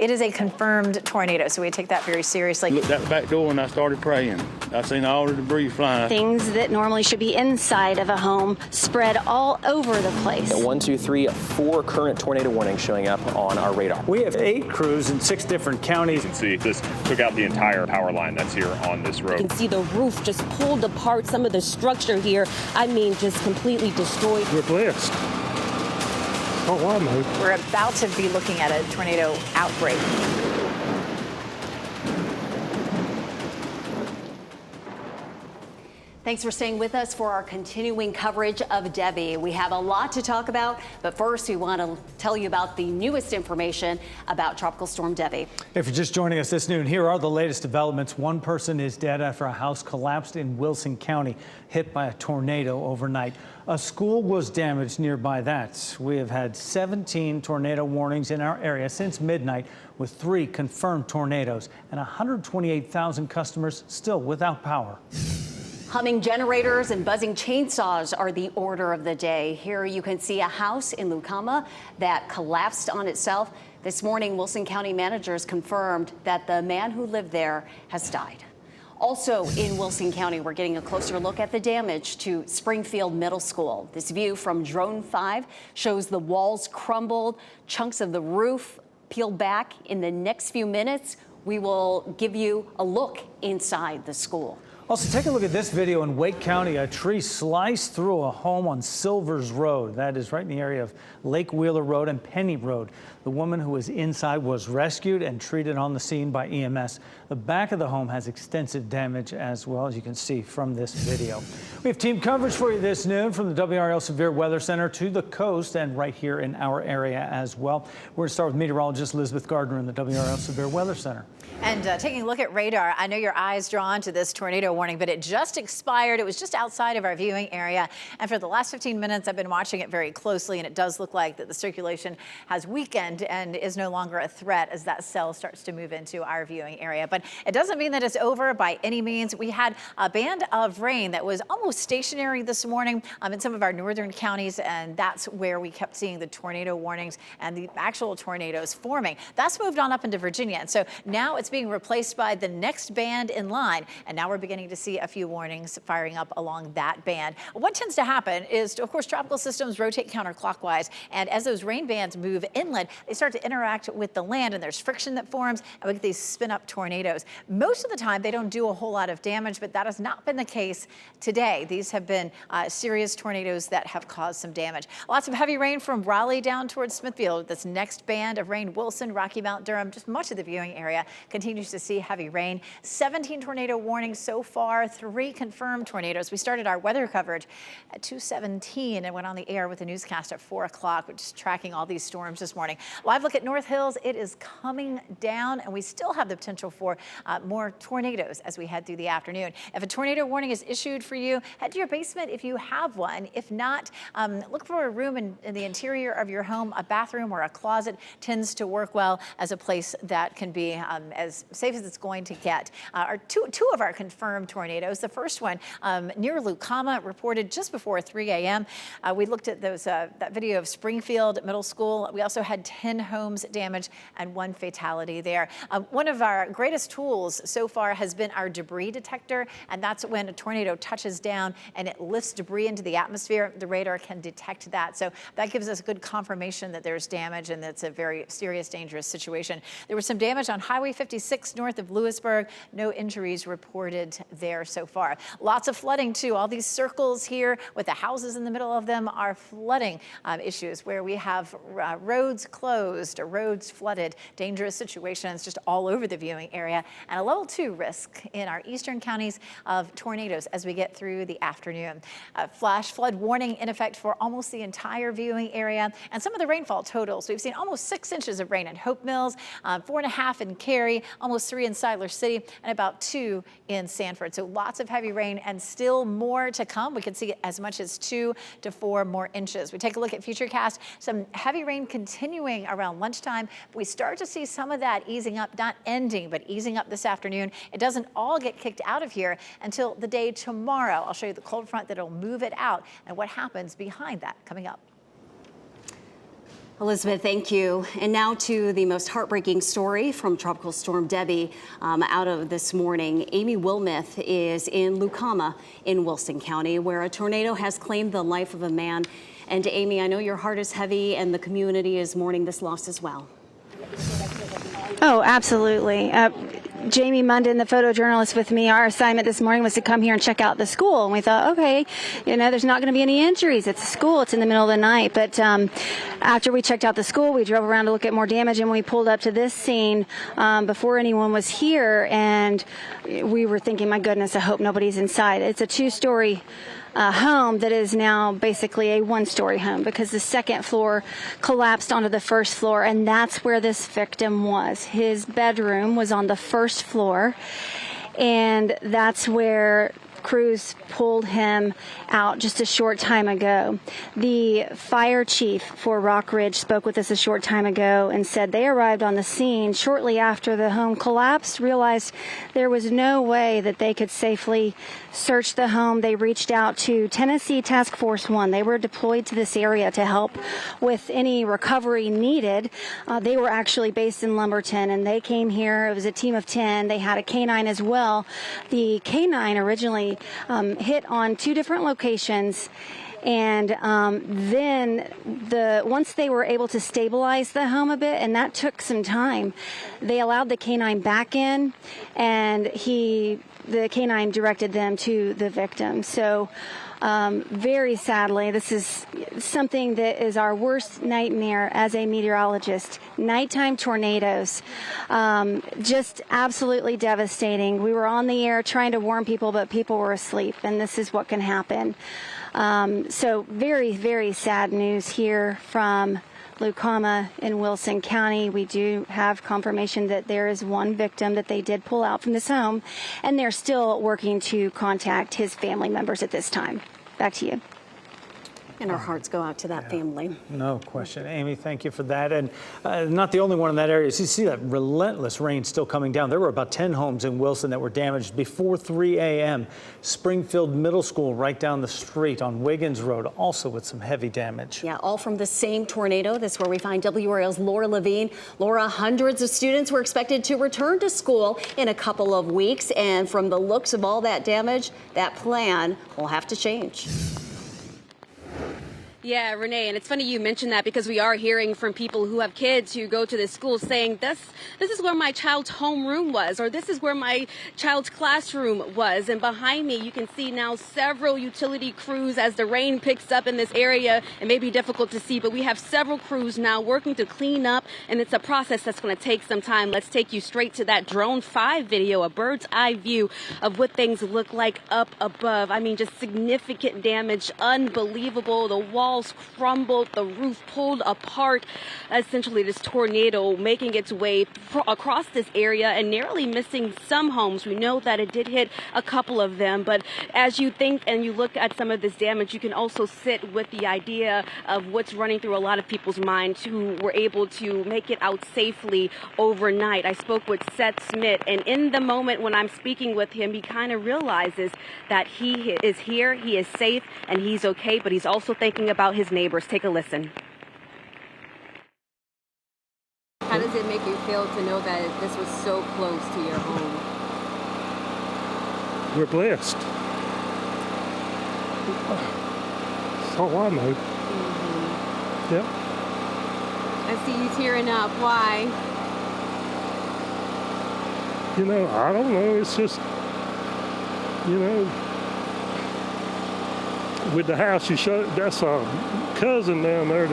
It is a confirmed tornado, so we take that very seriously. Looked out the back door and I started praying. I seen all the debris flying. Things that normally should be inside of a home spread all over the place. 1, 2, 3, 4 current tornado warnings showing up on our radar. We have 8 crews in 6 different counties. You can see this took out the entire power line that's here on this road. You can see the roof just pulled apart, some of the structure here, I mean, just completely destroyed. We're blessed. Oh, wow, man. We're about to be looking at a tornado outbreak. Thanks for staying with us for our continuing coverage of Debby. We have a lot to talk about, but first we want to tell you about the newest information about Tropical Storm Debby. If you're just joining us this noon, here are the latest developments. One person is dead after a house collapsed in Wilson County, hit by a tornado overnight. A school was damaged nearby that. We have had 17 tornado warnings in our area since midnight, with 3 confirmed tornadoes and 128,000 customers still without power. Humming generators and buzzing chainsaws are the order of the day. Here you can see a house in Lucama that collapsed on itself. This morning, Wilson County managers confirmed that the man who lived there has died. Also in Wilson County, we're getting a closer look at the damage to Springfield Middle School. This view from Drone 5 shows the walls crumbled, chunks of the roof peeled back. In the next few minutes, we will give you a look inside the school. Also, take a look at this video in Wake County. A tree sliced through a home on Silvers Road. That is right in the area of Lake Wheeler Road and Penny Road. The woman who was inside was rescued and treated on the scene by EMS. The back of the home has extensive damage as well, as you can see from this video. We have team coverage for you this noon from the WRAL Severe Weather Center to the coast and right here in our area as well. We're going to start with meteorologist Elizabeth Gardner in the WRAL Severe Weather Center. And taking a look at radar, I know your eyes drawn to this tornado warning, but it just expired. It was just outside of our viewing area. And for the last 15 minutes, I've been watching it very closely, and it does look like that the circulation has weakened and is no longer a threat as that cell starts to move into our viewing area. But it doesn't mean that it's over by any means. We had a band of rain that was almost stationary this morning in some of our northern counties, and that's where we kept seeing the tornado warnings and the actual tornadoes forming. That's moved on up into Virginia. And so now it's being replaced by the next band in line. And now we're beginning to see a few warnings firing up along that band. What tends to happen is, of course, tropical systems rotate counterclockwise. And as those rain bands move inland, they start to interact with the land, and there's friction that forms, and we get these spin up tornadoes. Most of the time, they don't do a whole lot of damage, but that has not been the case today. These have been serious tornadoes that have caused some damage. Lots of heavy rain from Raleigh down towards Smithfield. This next band of rain, Wilson, Rocky Mount, Durham, just much of the viewing area continues to see heavy rain. 17 tornado warnings so far, 3 confirmed tornadoes. We started our weather coverage at 2:17 and went on the air with a newscast at 4 o'clock, which is tracking all these storms this morning. Live look at North Hills. It is coming down, and we still have the potential for more tornadoes as we head through the afternoon. If a tornado warning is issued for you, head to your basement if you have one. If not, look for a room in the interior of your home. A bathroom or a closet tends to work well as a place that can be as safe as it's going to get. Are two of our confirmed tornadoes. The first one near Lucama, reported just before 3 a.m. We looked at those that video of Springfield Middle School. We also had 10 homes damaged and 1 fatality there. One of our greatest tools so far has been our debris detector, and that's when a tornado touches down and it lifts debris into the atmosphere. The radar can detect that. So that gives us good confirmation that there's damage and it's a very serious, dangerous situation. There was some damage on Highway 56 north of Lewisburg. No injuries reported there so far. Lots of flooding too. All these circles here with the houses in the middle of them are flooding issues where we have roads closed or roads flooded, dangerous situations just all over the viewing area, and a level 2 risk in our eastern counties of tornadoes as we get through the afternoon. Flash flood warning in effect for almost the entire viewing area, and some of the rainfall totals. We've seen almost 6 inches of rain in Hope Mills, 4.5 in Cary, almost 3 in Siler City, and about 2 in Sanford. So lots of heavy rain and still more to come. We could see as much as 2 to 4 more inches. We take a look at Futurecast. Some heavy rain continuing around lunchtime. We start to see some of that easing up, not ending, but easing up this afternoon. It doesn't all get kicked out of here until the day tomorrow. I'll show you the cold front that'll move it out and what happens behind that coming up. Elizabeth, thank you. And now to the most heartbreaking story from Tropical Storm Debby out of this morning. Amy Wilmoth is in Lucama in Wilson County, where a tornado has claimed the life of a man. And Amy, I know your heart is heavy and the community is mourning this loss as well. Oh, absolutely. Jamie Munden, the photojournalist with me, our assignment this morning was to come here and check out the school. And we thought, okay, there's not going to be any injuries. It's a school. It's in the middle of the night. But after we checked out the school, we drove around to look at more damage, and we pulled up to this scene before anyone was here. And we were thinking, my goodness, I hope nobody's inside. It's a two-story home that is now basically a one-story home because the second floor collapsed onto the first floor, and that's where this victim was. His bedroom was on the first floor, and that's where crews pulled him out just a short time ago. The fire chief for Rock Ridge spoke with us a short time ago and said they arrived on the scene shortly after the home collapsed, realized there was no way that they could safely search the home. They reached out to Tennessee Task Force 1. They were deployed to this area to help with any recovery needed. They were actually based in Lumberton, and they came here. It was a team of 10. They had a canine as well. The canine originally hit on two different locations, and then once they were able to stabilize the home a bit, and that took some time, they allowed the canine back in, and the canine directed them to the victim. So very sadly, this is something that is our worst nightmare as a meteorologist. Nighttime tornadoes, just absolutely devastating. We were on the air trying to warn people, but people were asleep, and this is what can happen. So very, very sad news here from Lucama in Wilson County. We do have confirmation that there is one victim that they did pull out from this home, and they're still working to contact his family members at this time. Back to you. And our hearts go out to that family. No question. Amy, thank you for that. And not the only one in that area. So you see that relentless rain still coming down. There were about 10 homes in Wilson that were damaged before 3 a.m. Springfield Middle School right down the street on Wiggins Road, also with some heavy damage. Yeah, all from the same tornado. This is where we find WRAL's Laura Levine. Laura, hundreds of students were expected to return to school in a couple of weeks. And from the looks of all that damage, that plan will have to change. Yeah, Renee, and it's funny you mentioned that because we are hearing from people who have kids who go to this school saying this is where my child's homeroom was, or this is where my child's classroom was. And behind me, you can see now several utility crews as the rain picks up in this area. It may be difficult to see, but we have several crews now working to clean up, and it's a process that's going to take some time. Let's take you straight to that Drone 5 video, a bird's eye view of what things look like up above. I mean, just significant damage, unbelievable. The walls crumbled, the roof pulled apart. Essentially, this tornado making its way across this area and narrowly missing some homes. We know that it did hit a couple of them, but as you think and you look at some of this damage, you can also sit with the idea of what's running through a lot of people's minds who were able to make it out safely overnight. I spoke with Seth Smith, and in the moment when I'm speaking with him, he kind of realizes that he is here, he is safe, and he's okay, but he's also thinking about his neighbors. Take a listen. How does it make you feel to know that this was so close to your home? We're blessed. That's all I know. Mm-hmm. Yep. I see you tearing up. Why? I don't know. It's just, with the house you showed, that's a cousin down there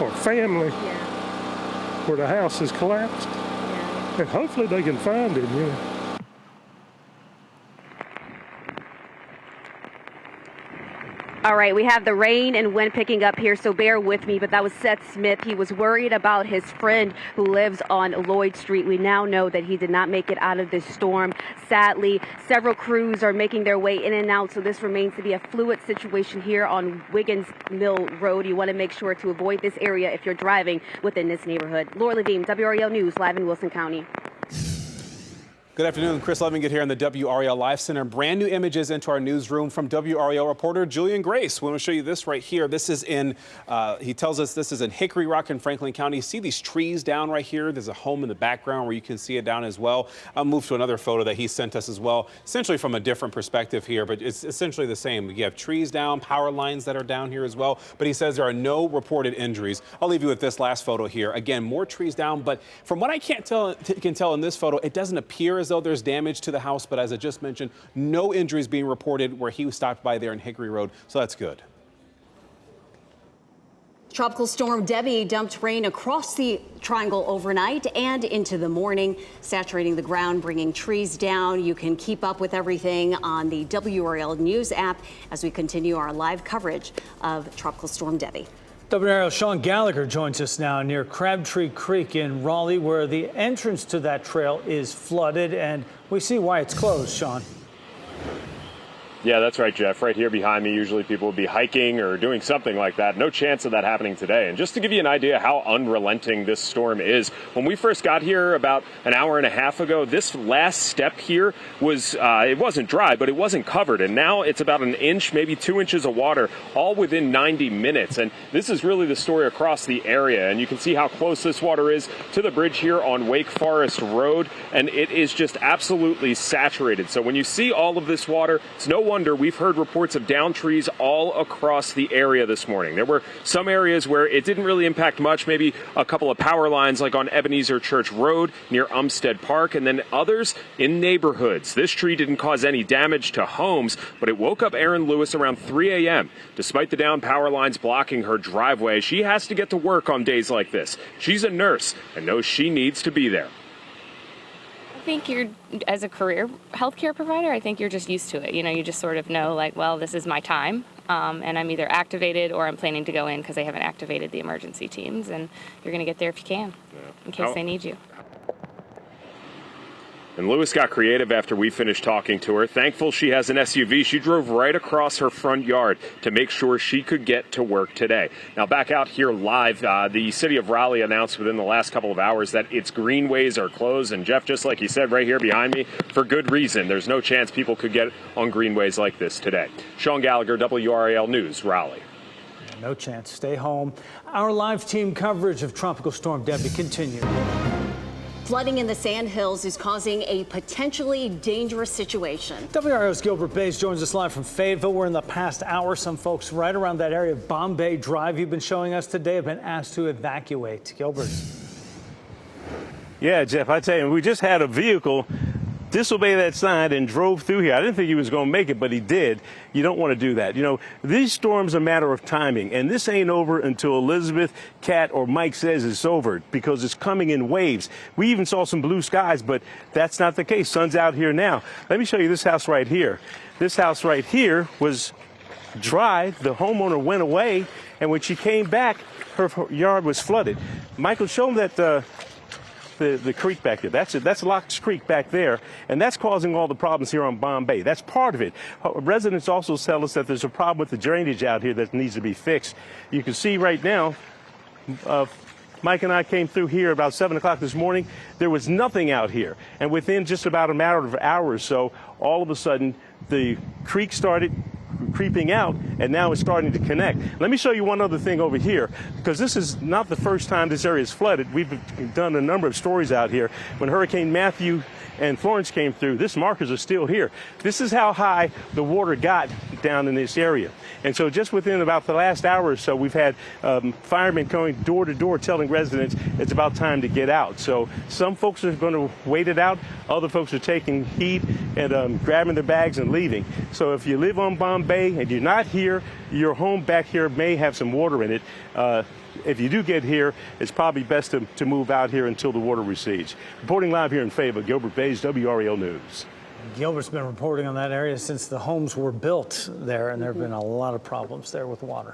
or family where the house has collapsed. Yeah. And hopefully they can find him, All right, we have the rain and wind picking up here, so bear with me, but that was Seth Smith. He was worried about his friend who lives on Lloyd Street. We now know that he did not make it out of this storm. Sadly, several crews are making their way in and out, so this remains to be a fluid situation here on Wiggins Mill Road. You want to make sure to avoid this area if you're driving within this neighborhood. Laura Levine, WRAL News, live in Wilson County. Good afternoon. Chris Levingood here in the WRAL Live Center. Brand new images into our newsroom from WRAL reporter Julian Grace. We want to show you this right here. This is in, he tells us this is in Hickory Rock in Franklin County. You see these trees down right here? There's a home in the background where you can see it down as well. I'll move to another photo that he sent us as well, essentially from a different perspective here, but it's essentially the same. You have trees down, power lines that are down here as well, but he says there are no reported injuries. I'll leave you with this last photo here. Again, more trees down, but from what I can tell in this photo, it doesn't appear as though there's damage to the house, but as I just mentioned, no injuries being reported where he stopped by there in Hickory Road, so that's good. Tropical Storm Debby dumped rain across the triangle overnight and into the morning, saturating the ground, bringing trees down. You can keep up with everything on the WRAL News app as we continue our live coverage of Tropical Storm Debby. WRAL Sean Gallagher joins us now near Crabtree Creek in Raleigh, where the entrance to that trail is flooded, and we see why it's closed. Sean. Yeah, that's right, Jeff. Right here behind me, usually people would be hiking or doing something like that. No chance of that happening today. And just to give you an idea how unrelenting this storm is, when we first got here about an hour and a half ago, this last step here was, it wasn't dry, but it wasn't covered. And now it's about an inch, maybe 2 inches of water, all within 90 minutes. And this is really the story across the area. And you can see how close this water is to the bridge here on Wake Forest Road. And it is just absolutely saturated. So when you see all of this water, it's no wonder we've heard reports of downed trees all across the area this morning. There were some areas where it didn't really impact much, maybe a couple of power lines like on Ebenezer Church Road near Umstead Park, and then others in neighborhoods. This tree didn't cause any damage to homes, but it woke up Erin Lewis around 3 a.m. Despite the downed power lines blocking her driveway, she has to get to work on days like this. She's a nurse and knows she needs to be there. I think you're, as a career healthcare provider, I think you're just used to it. You know, you just sort of know, like, well, this is my time, and I'm either activated or I'm planning to go in because they haven't activated the emergency teams, and you're going to get there if you can, in case they need you. And Lewis got creative after we finished talking to her. Thankful she has an SUV. She drove right across her front yard to make sure she could get to work today. Now, back out here live, the city of Raleigh announced within the last couple of hours that its greenways are closed. And Jeff, just like you said right here behind me, for good reason. There's no chance people could get on greenways like this today. Sean Gallagher, WRAL News, Raleigh. No chance. Stay home. Our live team coverage of Tropical Storm Debby continues. Flooding in the Sandhills is causing a potentially dangerous situation. WRAL's Gilbert Bays joins us live from Fayetteville, where in the past hour, some folks right around that area of Bombay Drive you've been showing us today have been asked to evacuate. Gilbert. Yeah, Jeff, I tell you, we just had a vehicle disobey that sign and drove through here. I didn't think he was going to make it, but he did. You don't want to do that. You know, these storms are a matter of timing, and this ain't over until Elizabeth, Kat, or Mike says it's over, because it's coming in waves. We even saw some blue skies, but that's not the case. Sun's out here now. Let me show you this house right here. This house right here was dry. The homeowner went away, and when she came back, her yard was flooded. Michael, show them that the creek back there. That's it. That's Locks Creek back there, and that's causing all the problems here on Bombay. That's part of it. Residents also tell us that there's a problem with the drainage out here that needs to be fixed. You can see right now, Mike and I came through here about 7 o'clock this morning. There was nothing out here, and within just about a matter of an hour or so, all of a sudden, the creek started creeping out, and now it's starting to connect. Let me show you one other thing over here, because this is not the first time this area is flooded. We've done a number of stories out here. When Hurricane Matthew and Florence came through, these markers are still here. This is how high the water got down in this area. And so just within about the last hour or so, we've had firemen going door to door telling residents it's about time to get out. So some folks are going to wait it out. Other folks are taking heed and grabbing their bags and leaving. So if you live on Bombay and you're not here, your home back here may have some water in it. If you do get here, it's probably best to move out here until the water recedes. Reporting live here in Fayetteville, Gilbert Bays, WRAL News. Gilbert's been reporting on that area since the homes were built there, and there have been a lot of problems there with water.